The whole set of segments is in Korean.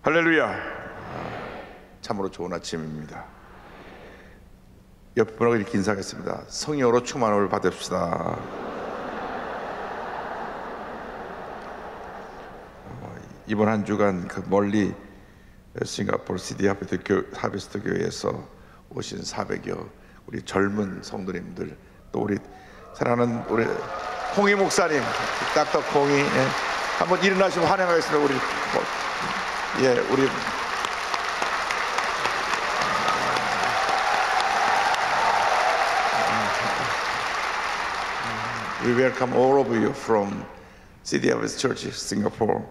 할렐루야. 참으로 좋은 아침입니다. 옆 분하고 이렇게 인사하겠습니다. 성령으로 충만함을 받읍시다. 이번 한 주간 그 멀리 싱가포르 시드니 하베스트 교회에서 오신 400여 우리 젊은 성도님들, 또 우리 사랑하는 우리 콩이 목사님, 닥터 콩이, 한번 일어나시면 환영하겠습니다. 우리 우리 We welcome all of you from City of Church, Singapore.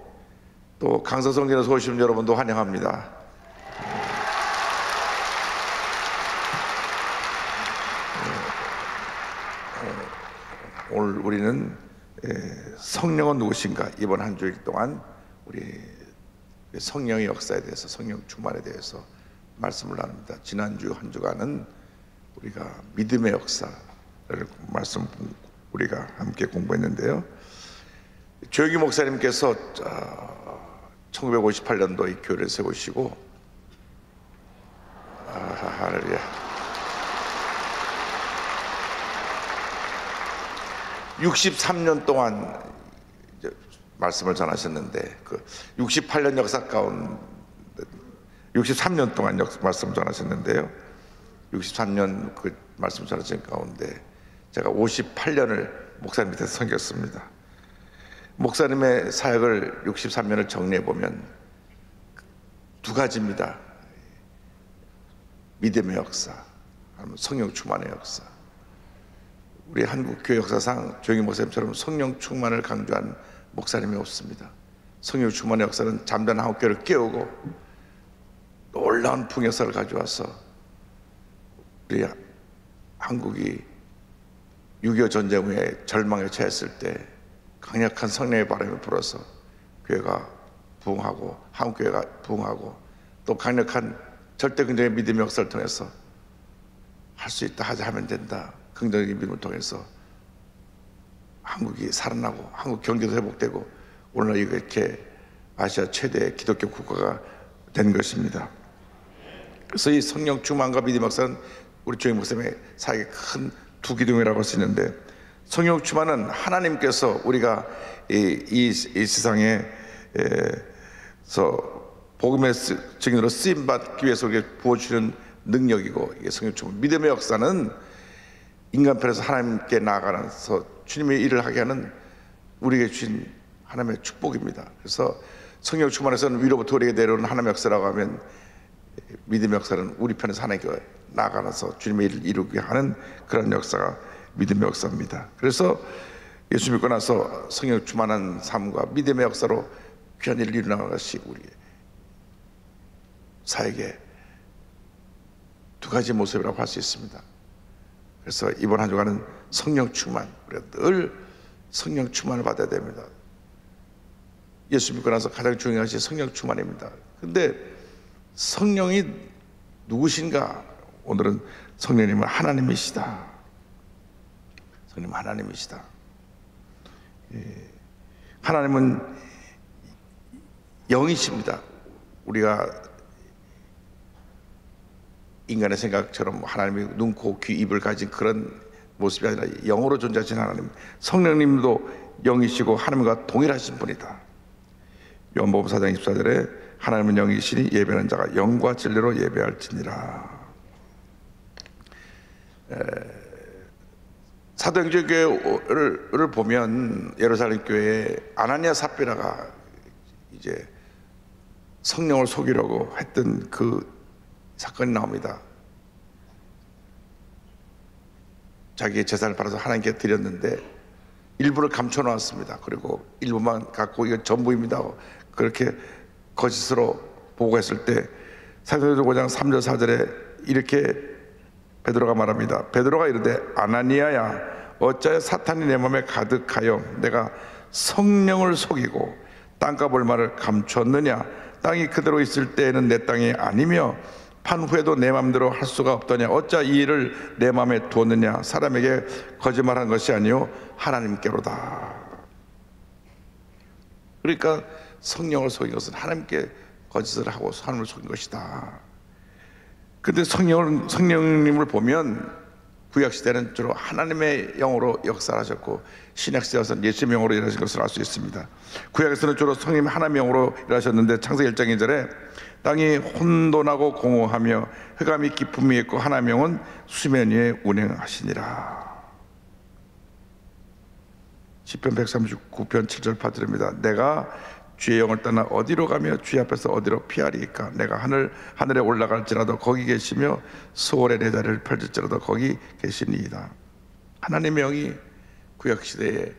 또 강서성전에서 오신 여러분도 환영합니다. 오늘 우리는 성령은 누구신가, 이번 한 주일 동안 우리 성령의 역사에 대해서, 성령 충만에 대해서 말씀을 나눕니다. 지난주 한 주간은 우리가 믿음의 역사를 우리가 함께 공부했는데요. 조영기 목사님께서 1958년도 이 교회를 세우시고, 할렐루야, 63년 동안 이제 말씀을 전하셨는데, 그 68년 역사 가운데 63년 동안 말씀을 전하셨는데요. 63년 그 말씀 전하신 가운데 제가 58년을 목사님 밑에서 섬겼습니다. 목사님의 사역을 63년을 정리해 보면 두 가지입니다. 믿음의 역사, 성령 충만의 역사. 우리 한국 교회 역사상 조영기 목사님처럼 성령 충만을 강조한 목사님이 없습니다. 성령 충만의 역사는 잠자는 한국 교회를 깨우고 놀라운 풍요사를 가져와서 우리 한국이 6.25 전쟁 후에 절망에 처했을 때 강력한 성령의 바람이 불어서 교회가 부흥하고, 한국 교회가 부흥하고, 또 강력한 절대 긍정의 믿음의 역사를 통해서 할 수 있다, 하면 된다, 긍정적인 믿음을 통해서 한국이 살아나고 한국 경제도 회복되고 오늘날 이렇게 아시아 최대의 기독교 국가가 된 것입니다. 그래서 이 성령 충만과 믿음의 역사는 우리 조영기 목사님의 사역의 큰 두 기둥이라고 할 수 있는데, 성령 충만은 하나님께서 우리가 이 세상에서 복음의 증인으로 쓰임 받기 위해서 우리에게 부어주는 능력이고, 이게 성령 충만. 믿음의 역사는 인간편에서 하나님께 나아가서 주님의 일을 하게 하는 우리에게 주신 하나님의 축복입니다. 그래서 성령 충만에서는 위로부터 우리에게 내려오는 하나님의 역사라고 하면, 믿음의 역사는 우리 편에서 하나님께 나아가서 주님의 일을 이루게 하는 그런 역사가 믿음의 역사입니다. 그래서 예수 믿고 나서 성령 충만한 삶과 믿음의 역사로 귀한 일을 이루는 것이 우리 사역의 두 가지 모습이라고 할 수 있습니다. 그래서 이번 한 주간은 성령 충만, 우리가 늘 성령 충만을 받아야 됩니다. 예수 믿고 나서 가장 중요한 것이 성령 충만입니다. 근데 성령이 누구신가? 오늘은 성령님은 하나님이시다. 성령은 하나님이시다. 하나님은 영이십니다. 우리가 인간의 생각처럼 하나님이 눈, 코, 귀, 입을 가진 그런 모습이 아니라 영으로 존재하신 하나님, 성령님도 영이시고 하나님과 동일하신 분이다. 요한복음 4장 24절에 하나님은 영이시니 예배하는 자가 영과 진리로 예배할지니라. 사도행전 교회를 보면 예루살렘 교회에 아나니아 삽비라가 이제 성령을 속이려고 했던 그 사건이 나옵니다. 자기의 재산을 팔아서 하나님께 드렸는데 일부를 감춰 놓았습니다. 그리고 일부만 갖고 이거 전부입니다, 그렇게 거짓으로 보고했을 때 사도행전 5장 3절 4절에 이렇게 베드로가 말합니다. 베드로가 이르되 아나니아야, 어찌하여 사탄이 내 마음에 가득하여 내가 성령을 속이고 땅값 얼마를 감췄느냐? 땅이 그대로 있을 때에는 내 땅이 아니며 판 후에도 내 마음대로 할 수가 없더냐? 어찌 이 일을 내 마음에 두었느냐? 사람에게 거짓말한 것이 아니요 하나님께로다. 그러니까 성령을 속인 것은 하나님께 거짓을 하고 하나님을 속인 것이다. 근데 성령님을 보면 구약시대는 주로 하나님의 영으로 역사하셨고 신약시대에서는 예수님의 영으로 일하신 것을 알 수 있습니다. 구약에서는 주로 성령님 하나님의 영으로 일하셨는데 창세기 1장 2절에 땅이 혼돈하고 공허하며 흑암이 깊음이 있고 하나님의 영은 수면 위에 운행하시니라. 시편 139편 7절 파트입니다. 내가 주의 영을 떠나 어디로 가며 주의 앞에서 어디로 피하리까? 내가 하늘에 올라갈지라도 거기 계시며 수월의 내 자리를 펼칠지라도 거기 계시니이다. 하나님의 영이 구약시대에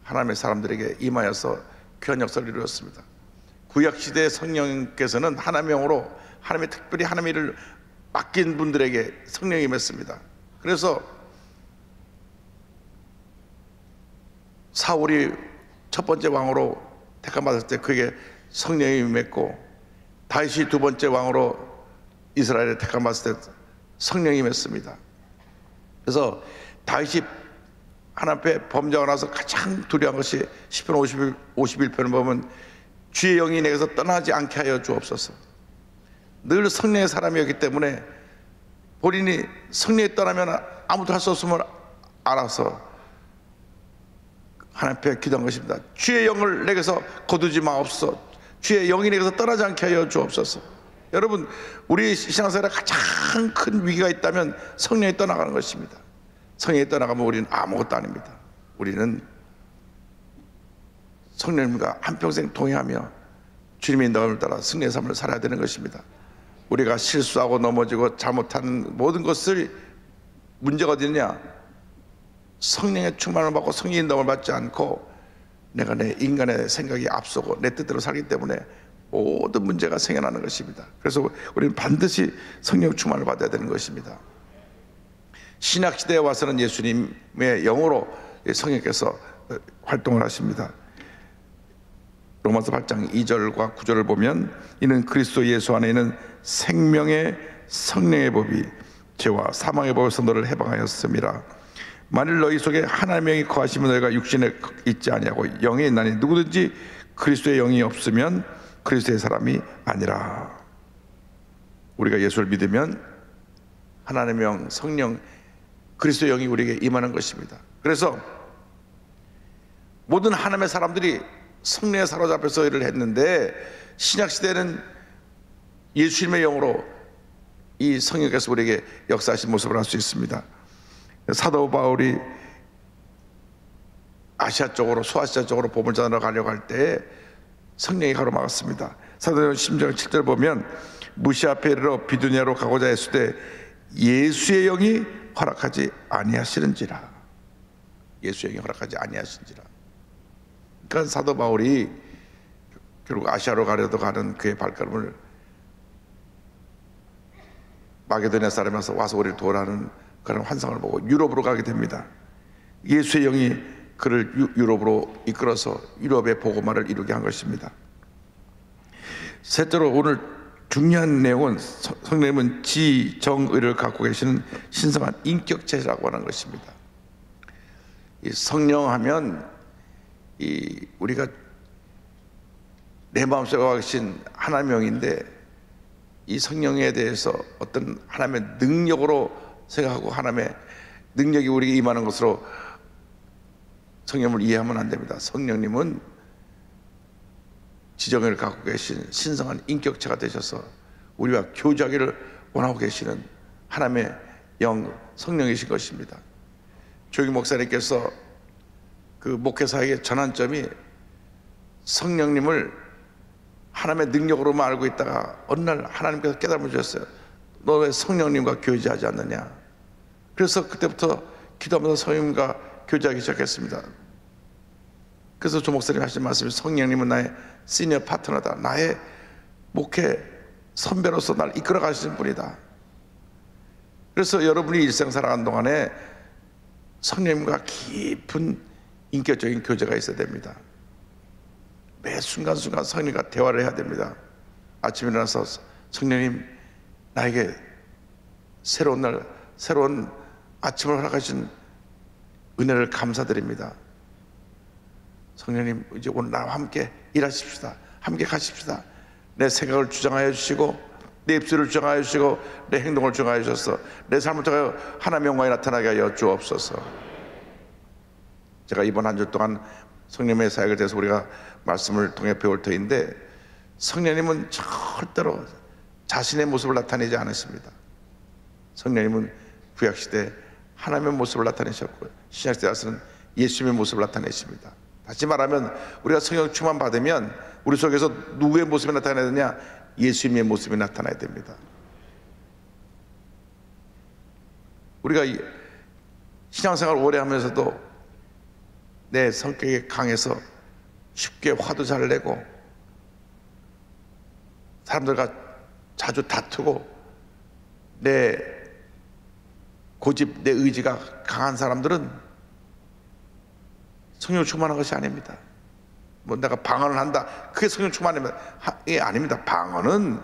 하나님의 사람들에게 임하여서 귀한 역사를 이루었습니다. 구약시대의 성령께서는 하나님의 영으로 하나님의 특별히 하나님의 일을 맡긴 분들에게 성령이 임했습니다. 그래서 사울이 첫 번째 왕으로 택함받았을 때 그에게 성령이 임했고, 다윗이 두 번째 왕으로 이스라엘에 택함받았을 때 성령이 임했습니다. 그래서 다윗이 하나님 앞에 범죄하고 나서 가장 두려운 것이 시편 51편을 보면 주의 영이 내게서 떠나지 않게 하여 주옵소서. 늘 성령의 사람이었기 때문에 본인이 성령이 떠나면 아무도 할 수 없음을 알아서 하나님 앞에 기도한 것입니다. 주의 영을 내게서 거두지 마옵소서. 주의 영이 내게서 떠나지 않게 하여 주옵소서. 여러분, 우리 신앙생활에 가장 큰 위기가 있다면 성령이 떠나가는 것입니다. 성령이 떠나가면 우리는 아무것도 아닙니다. 우리는 성령님과 한평생 동행하며 주님의 인도함을 따라 승리의 삶을 살아야 되는 것입니다. 우리가 실수하고 넘어지고 잘못한 모든 것을 문제가 어디 있느냐? 성령의 충만을 받고 성령의 인도함을 받지 않고 내가 내 인간의 생각이 앞서고 내 뜻대로 살기 때문에 모든 문제가 생겨나는 것입니다. 그래서 우리는 반드시 성령 충만을 받아야 되는 것입니다. 신약시대에 와서는 예수님의 영으로 성령께서 활동을 하십니다. 로마서 8장 2절과 9절을 보면 이는 그리스도 예수 안에 있는 생명의 성령의 법이 죄와 사망의 법에서 너를 해방하였음이라. 만일 너희 속에 하나님의 영이 거하시면 너희가 육신에 있지 아니하고 영에 있나니 누구든지 그리스도의 영이 없으면 그리스도의 사람이 아니라. 우리가 예수를 믿으면 하나님의 영, 성령, 그리스도의 영이 우리에게 임하는 것입니다. 그래서 모든 하나님의 사람들이 성령에 사로잡혀서 일을 했는데 신약시대는 예수님의 영으로 이 성령께서 우리에게 역사하신 모습을 알 수 있습니다. 사도 바울이 아시아 쪽으로, 소아시아 쪽으로 복음을 전하러 가려고 할 때 성령이 가로막았습니다. 사도행전 10장 7절 보면 무시 앞에 이르러 비두니아로 가고자 했을 때 예수의 영이 허락하지 아니하시는지라. 예수의 영이 허락하지 아니하시는지라. 그러니까 사도 바울이 결국 아시아로 가려도 가는 그의 발걸음을 마게도니아 사람에서 와서 우리를 도우라는 그런 환상을 보고 유럽으로 가게 됩니다. 예수의 영이 그를 유럽으로 이끌어서 유럽의 복음화를 이루게 한 것입니다. 셋째로 오늘 중요한 내용은 성령님은 지정의를 갖고 계시는 신성한 인격체라고 하는 것입니다. 이 성령하면 우리가 내 마음속에 와 계신 하나님의 영인데 이 성령에 대해서 어떤 하나님의 능력으로 생각하고 하나님의 능력이 우리에게 임하는 것으로 성령을 이해하면 안 됩니다. 성령님은 지정을 갖고 계신 신성한 인격체가 되셔서 우리와 교제하기를 원하고 계시는 하나님의 영, 성령이신 것입니다. 조기 목사님께서 그 목회사에게 전환점이 성령님을 하나님의 능력으로만 알고 있다가 어느 날 하나님께서 깨달음을 주셨어요. 너 왜 성령님과 교제하지 않느냐? 그래서 그때부터 기도하면서 성령님과 교제하기 시작했습니다. 그래서 조 목사님 하신 말씀이 성령님은 나의 시니어 파트너다. 나의 목회 선배로서 날 이끌어 가시는 분이다. 그래서 여러분이 일생 살아가는 동안에 성령님과 깊은 인격적인 교제가 있어야 됩니다. 매 순간순간 성령님과 대화를 해야 됩니다. 아침에 일어나서 성령님 나에게 새로운 날, 새로운 아침을 허락하신 은혜를 감사드립니다. 성령님 이제 오늘 나와 함께 일하십시다. 함께 가십시다. 내 생각을 주장하여 주시고 내 입술을 주장하여 주시고 내 행동을 주장하여 주셔서 내 삶을 통하여 하나님의 영광이 나타나게 하여 주옵소서. 제가 이번 한 주 동안 성령의 사역에 대해서 우리가 말씀을 통해 배울 터인데, 성령님은 절대로 자신의 모습을 나타내지 않으십니다. 성령님은 구약시대 하나님의 모습을 나타내셨고 신약시대 와서는 예수님의 모습을 나타내십니다. 다시 말하면 우리가 성령 충만 받으면 우리 속에서 누구의 모습이 나타나야 되냐? 예수님의 모습이 나타나야 됩니다. 우리가 신앙생활 오래 하면서도 내 성격이 강해서 쉽게 화도 잘 내고 사람들과 자주 다투고 내 고집, 내 의지가 강한 사람들은 성령 충만한 것이 아닙니다. 뭐 내가 방언을 한다, 그게 성령 충만이면 이게 아닙니다. 방언은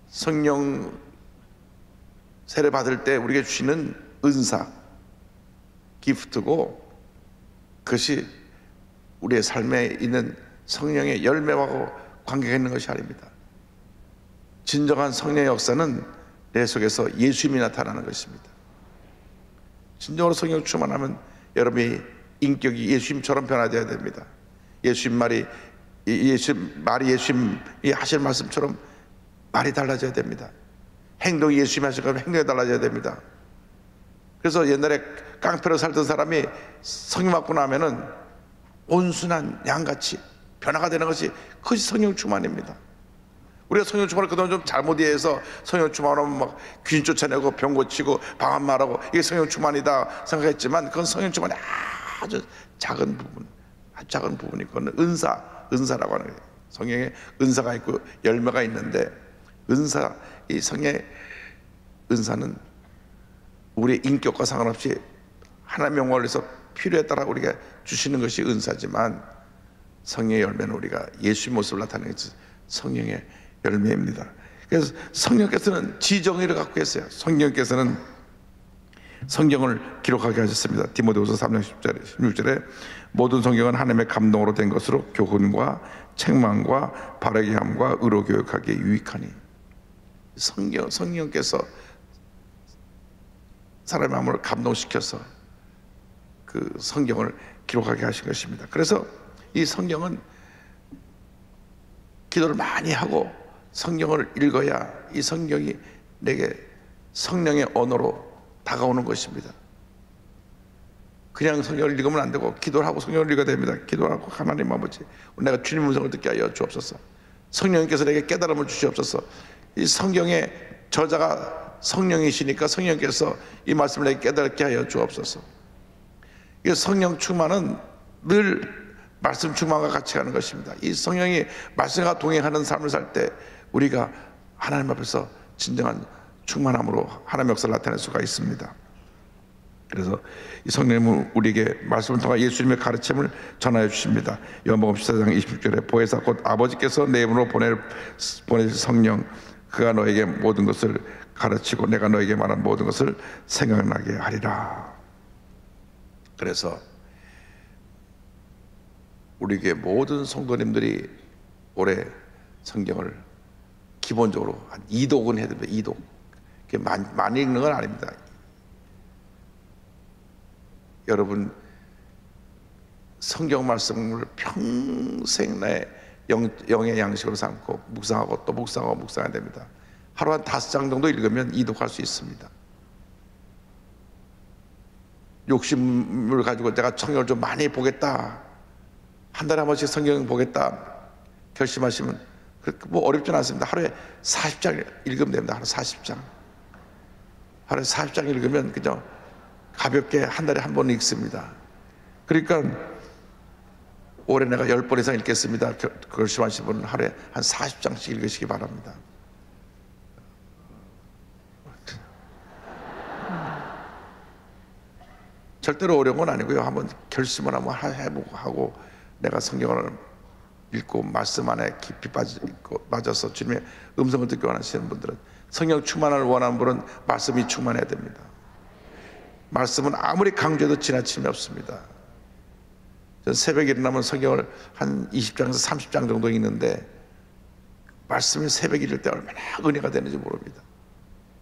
성령 세례 받을 때 우리에게 주시는 은사, 기프트고, 그것이 우리의 삶에 있는 성령의 열매하고 관계가 있는 것이 아닙니다. 진정한 성령의 역사는 내 속에서 예수님이 나타나는 것입니다. 진정으로 성령 충만하면 여러분의 인격이 예수님처럼 변화되어야 됩니다. 예수님 말이 예수님이 하실 말씀처럼 말이 달라져야 됩니다. 행동이 예수님이 하실 거면 행동이 달라져야 됩니다. 그래서 옛날에 깡패로 살던 사람이 성령 받고 나면은 온순한 양같이 변화가 되는 것이, 그것이 성령 충만입니다. 우리가 성령 충만을 그동안 좀 잘못 이해해서 성령 충만하면 막 귀신 쫓아내고 병 고치고 방언 말하고 이게 성령 충만이다 생각했지만, 그건 성령 충만의 아주 작은 부분, 아주 작은 부분이, 그거는 은사라고 하는 거예요. 성령의 은사가 있고 열매가 있는데, 이 성령의 은사는 우리의 인격과 상관없이 하나님의 영광을 위해서 필요에 따라 우리가 주시는 것이 은사지만, 성령의 열매는 우리가 예수의 모습을 나타내는 것이 성령의 열매입니다. 그래서 성령께서는 지정의를 갖고 계세요. 성령께서는 성경을 기록하게 하셨습니다. 디모데후서 3장 16절에 모든 성경은 하나님의 감동으로 된 것으로 교훈과 책망과 바르게 함과 의로 교육하기에 유익하니. 성령께서 사람의 마음을 감동시켜서 그 성경을 기록하게 하신 것입니다. 그래서 이 성경은 기도를 많이 하고 성경을 읽어야 이 성경이 내게 성령의 언어로 다가오는 것입니다. 그냥 성경을 읽으면 안 되고 기도를 하고 성경을 읽어야 됩니다. 기도하고 하나님 아버지, 내가 주님 음성을 듣게 하여 주옵소서. 성령님께서 내게 깨달음을 주시옵소서. 이 성경의 저자가 성령이시니까 성령께서 이 말씀을 내게 깨닫게 하여 주옵소서. 이 성령 충만은 늘 말씀 충만과 같이 가는 것입니다. 이 성령이 말씀과 동행하는 삶을 살 때 우리가 하나님 앞에서 진정한 충만함으로 하나님의 역사를 나타낼 수가 있습니다. 그래서 이 성령님은 우리에게 말씀을 통해 예수님의 가르침을 전하여 주십니다. 요한복음 14장 26절에 보혜사 곧 아버지께서 내 이름으로 보내실 성령, 그가 너에게 모든 것을 가르치고 내가 너에게 말한 모든 것을 생각나게 하리라. 그래서 우리에게 모든 성도님들이 올해 성경을 기본적으로 한 2독은 해야 됩니다. 2독. 많이 읽는 건 아닙니다. 여러분 성경 말씀을 평생 내 영의 양식으로 삼고 묵상하고 또 묵상하고 묵상해야 됩니다. 하루 한 5장 정도 읽으면 이독할 수 있습니다. 욕심을 가지고 내가 성경을 좀 많이 보겠다, 한 달에 한 번씩 성경 보겠다 결심하시면 뭐 어렵진 않습니다. 하루에 40장 읽으면 됩니다. 하루 40장. 하루에 40장 읽으면 그죠? 가볍게 한 달에 한 번 읽습니다. 그러니까 올해 내가 10번 이상 읽겠습니다. 결심하신 분은 하루에 한 40장씩 읽으시기 바랍니다. 절대로 어려운 건 아니고요. 한번 결심을 한번 해보고 하고 내가 성경을 읽고 말씀 안에 깊이 빠져서 주님의 음성을 듣기 원하시는 분들은, 성령 충만을 원하는 분은 말씀이 충만해야 됩니다. 말씀은 아무리 강조해도 지나침이 없습니다. 저는 새벽에 일어나면 성경을 한 20장에서 30장 정도 읽는데 말씀이 새벽에 이를 때 얼마나 은혜가 되는지 모릅니다.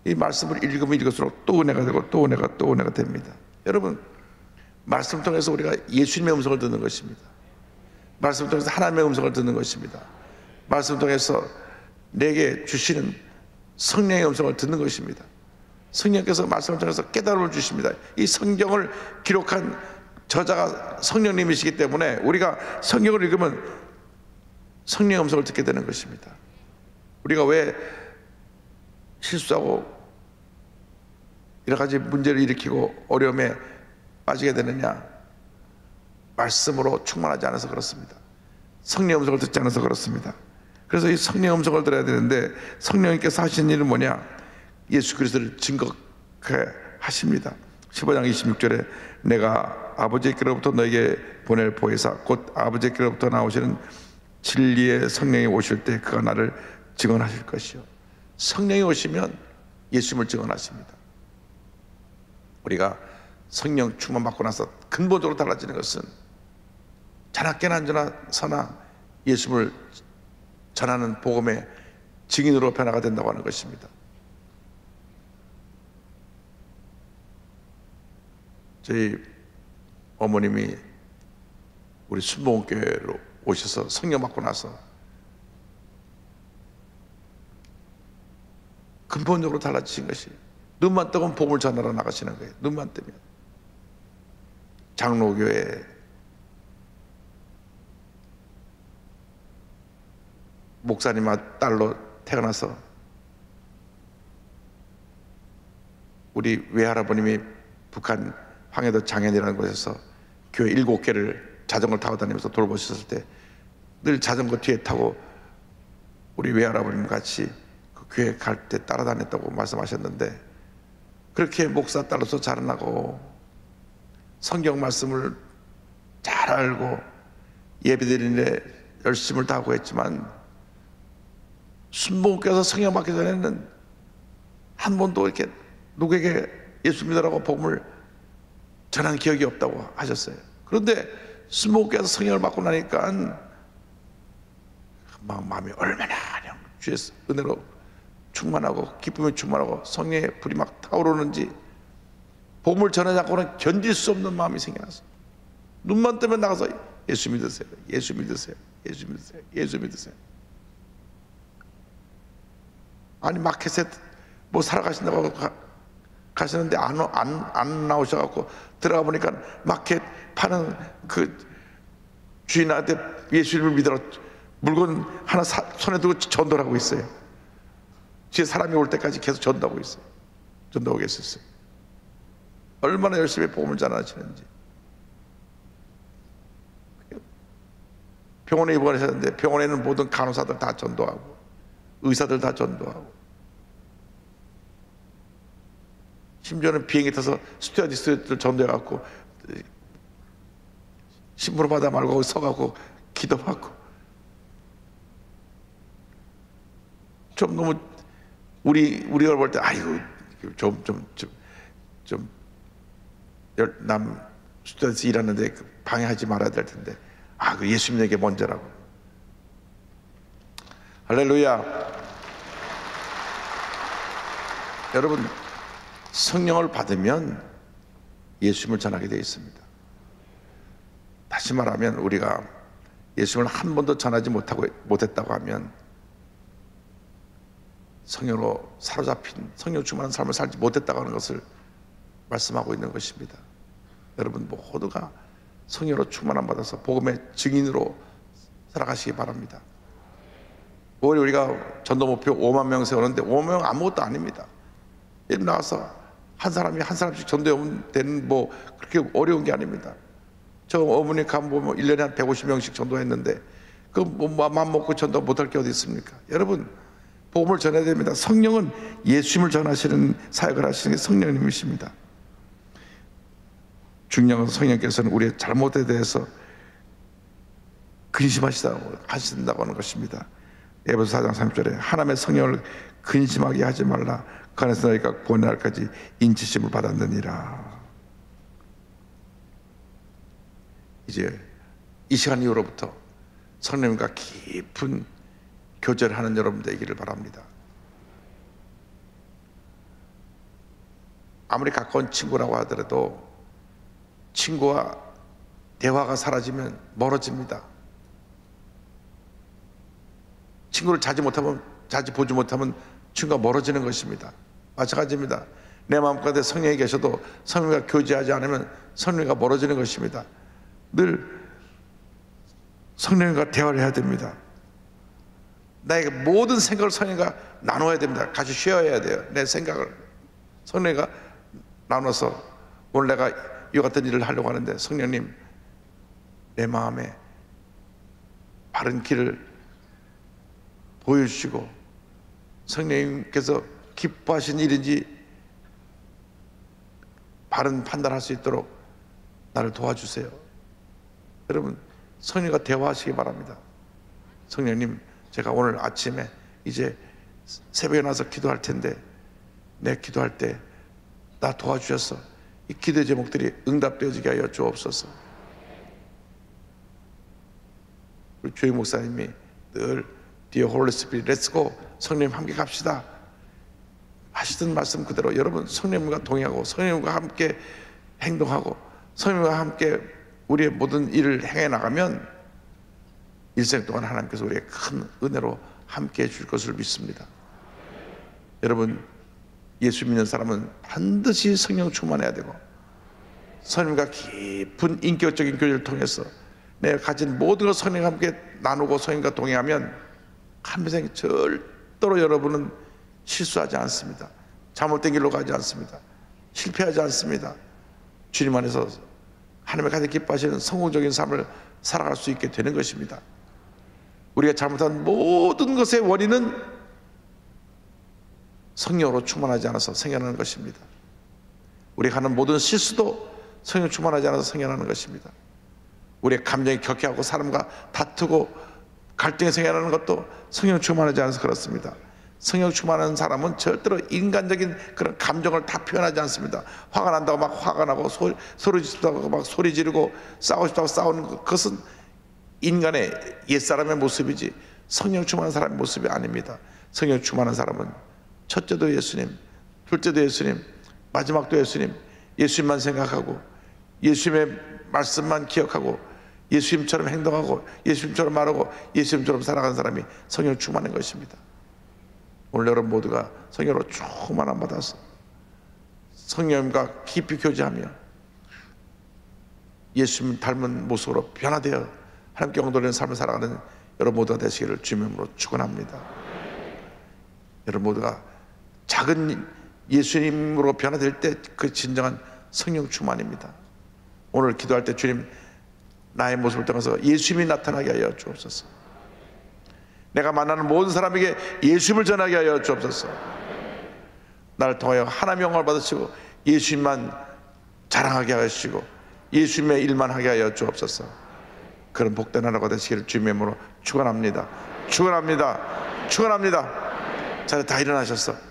이 말씀을 읽으면 읽을수록 또 은혜가 되고 또 은혜가 또 은혜가 됩니다. 여러분, 말씀 통해서 우리가 예수님의 음성을 듣는 것입니다. 말씀 통해서 하나님의 음성을 듣는 것입니다. 말씀 통해서 내게 주시는 성령의 음성을 듣는 것입니다. 성령께서 말씀을 통해서 깨달음을 주십니다. 이 성경을 기록한 저자가 성령님이시기 때문에 우리가 성경을 읽으면 성령의 음성을 듣게 되는 것입니다. 우리가 왜 실수하고 여러 가지 문제를 일으키고 어려움에 빠지게 되느냐? 말씀으로 충만하지 않아서 그렇습니다. 성령의 음성을 듣지 않아서 그렇습니다. 그래서 이 성령의 음성을 들어야 되는데, 성령님께서 하신 일은 뭐냐? 예수 그리스도를 증거케 하십니다. 15장 26절에 내가 아버지께로부터 너에게 보낼 보혜사 곧 아버지께로부터 나오시는 진리의 성령이 오실 때 그가 나를 증언하실 것이요. 성령이 오시면 예수님을 증언하십니다. 우리가 성령 충만 받고 나서 근본적으로 달라지는 것은 자나깨나 앉으나 예수님을 전하는 복음의 증인으로 변화가 된다고 하는 것입니다. 저희 어머님이 우리 순복음교회로 오셔서 성령 받고 나서 근본적으로 달라지신 것이, 눈만 뜨면 복음을 전하러 나가시는 거예요. 눈만 뜨면. 장로교회 목사님 딸로 태어나서 우리 외할아버님이 북한 황해도 장현이라는 곳에서 교회 7개를 자전거를 타고 다니면서 돌보셨을 때 늘 자전거 뒤에 타고 우리 외할아버님 같이 그 교회 갈 때 따라다녔다고 말씀하셨는데, 그렇게 목사 딸로서 자라나고 성경 말씀을 잘 알고 예배드리는데 열심을 다하고 했지만, 순복음께서 성령 받기 전에는 한 번도 이렇게 누구에게 예수 믿으라고 복음을 전한 기억이 없다고 하셨어요. 그런데 순복음께서 성령을 받고 나니까 마음이 얼마나 그냥 주의 은혜로 충만하고 기쁨이 충만하고 성령의 불이 막 타오르는지 복음을 전하지 않고는 견딜 수 없는 마음이 생겨났어요. 눈만 뜨면 나가서 예수 믿으세요, 예수 믿으세요, 예수 믿으세요, 예수 믿으세요. 아니 마켓에 뭐 사러 가신다고 가시는데 안 나오셔갖고 들어가 보니까 마켓 파는 그 주인한테 예수님을 믿으라 물건 하나 손에 들고 전도를 하고 있어요. 뒤에 사람이 올 때까지 계속 전도하고 있어요. 전도하고 계셨어요. 얼마나 열심히 복음을 전하시는지. 병원에 입원하셨는데 병원에는 모든 간호사들 다 전도하고 의사들 다 전도하고, 심지어는 비행기 타서 스튜어디스들 전도해갖고 신부를 받아 말고 서갖고 기도받고. 좀 너무 우리가 볼 때 아이고 남 스튜어디스 일하는데 방해하지 말아야 될 텐데, 그 예수님에게 먼저라고. 할렐루야. 여러분, 성령을 받으면 예수님을 전하게 되어 있습니다. 다시 말하면 우리가 예수님을 한 번도 전하지 못했다고 하면 성령으로 사로잡힌 성령 충만한 삶을 살지 못했다고 하는 것을 말씀하고 있는 것입니다. 여러분 모두가 성령으로 충만함 받아서 복음의 증인으로 살아가시기 바랍니다. 오히려 우리가 전도 목표 5만 명 세우는데 5만 명 아무것도 아닙니다. 예를 나와서 한 사람이 한 사람씩 전도하면 되는 뭐 그렇게 어려운 게 아닙니다. 저 어머니 가면 보면 1년에 한 150명씩 전도했는데 그 뭐 맘 먹고 전도 못할 게 어디 있습니까? 여러분 복음을 전해야 됩니다. 성령은 예수님을 전하시는 사역을 하시는 게 성령님이십니다. 중요한 것은 성령께서는 우리의 잘못에 대해서 근심하신다고 하는 것입니다. 에베소 4장 30절에 하나님의 성령을 근심하게 하지 말라. 그 안에서 너희가 구원의 날까지 인치심을 받았느니라. 이제 이 시간 이후로부터 성령님과 깊은 교제를 하는 여러분 되기를 바랍니다. 아무리 가까운 친구라고 하더라도 친구와 대화가 사라지면 멀어집니다. 친구를 자주 보지 못하면 친구가 멀어지는 것입니다. 마찬가지입니다. 내 마음가운데 성령이 계셔도 성령과 교제하지 않으면 성령과 멀어지는 것입니다. 늘 성령과 대화를 해야 됩니다. 나의 모든 생각을 성령과 나눠야 됩니다. 같이 쉐어해야 돼요. 내 생각을 성령과 나눠서 오늘 내가 이 같은 일을 하려고 하는데 성령님 내 마음에 바른 길을 보여주시고 성령님께서 기뻐하신 일인지 바른 판단할 수 있도록 나를 도와주세요. 여러분 성령과 대화하시기 바랍니다. 성령님 제가 오늘 아침에 이제 새벽에 나서 기도할 텐데 내 기도할 때 나 도와주셔서 이 기도 제목들이 응답되어지게 하여 주옵소서. 우리 조희 목사님이 늘 Dear Holy Spirit, Let's go, 성령님 함께 갑시다 하시던 말씀 그대로 여러분 성령님과 동행하고 성령님과 함께 행동하고 성령님과 함께 우리의 모든 일을 행해 나가면 일생 동안 하나님께서 우리의 큰 은혜로 함께 해줄 것을 믿습니다. 여러분 예수 믿는 사람은 반드시 성령 충만해야 되고 성령과 깊은 인격적인 교제를 통해서 내가 가진 모든 것 성령과 함께 나누고 성령과 동행하면 한평생 절대로 여러분은 실수하지 않습니다. 잘못된 길로 가지 않습니다. 실패하지 않습니다. 주님 안에서 하나님의 가장 기뻐하시는 성공적인 삶을 살아갈 수 있게 되는 것입니다. 우리가 잘못한 모든 것의 원인은 성령으로 충만하지 않아서 생겨나는 것입니다. 우리가 하는 모든 실수도 성령 충만하지 않아서 생겨나는 것입니다. 우리의 감정이 격해하고 사람과 다투고 갈등이 생겨나는 것도 성령 충만하지 않아서 그렇습니다. 성령 충만한 사람은 절대로 인간적인 그런 감정을 다 표현하지 않습니다. 화가 난다고 막 화가 나고 소리 지르고 막 소리 지르고 싸우고 싶다고 싸우는 그것은 인간의 옛사람의 모습이지 성령 충만한 사람의 모습이 아닙니다. 성령 충만한 사람은 첫째도 예수님, 둘째도 예수님, 마지막도 예수님, 예수님만 생각하고 예수님의 말씀만 기억하고 예수님처럼 행동하고 예수님처럼 말하고 예수님처럼 살아가는 사람이 성령 충만한 것입니다. 오늘 여러분 모두가 성령으로 충만함 받아서 성령과 깊이 교제하며 예수님 닮은 모습으로 변화되어 하나님께 영도되는 삶을 살아가는 여러분 모두가 되시기를 주님의 이름으로 축원합니다. 여러분 모두가 작은 예수님으로 변화될 때 그 진정한 성령 충만입니다. 오늘 기도할 때 주님 나의 모습을 통해서 예수님이 나타나게 하여 주옵소서. 내가 만나는 모든 사람에게 예수님을 전하게 하여 주옵소서. 나를 통하여 하나님의 영광을 받으시고 예수님만 자랑하게 하시고 예수님의 일만 하게 하여 주옵소서. 그런 복된 하나가 되시기를 주님의 이름으로 축원합니다. 축원합니다. 축원합니다. 자, 다 일어나셨어.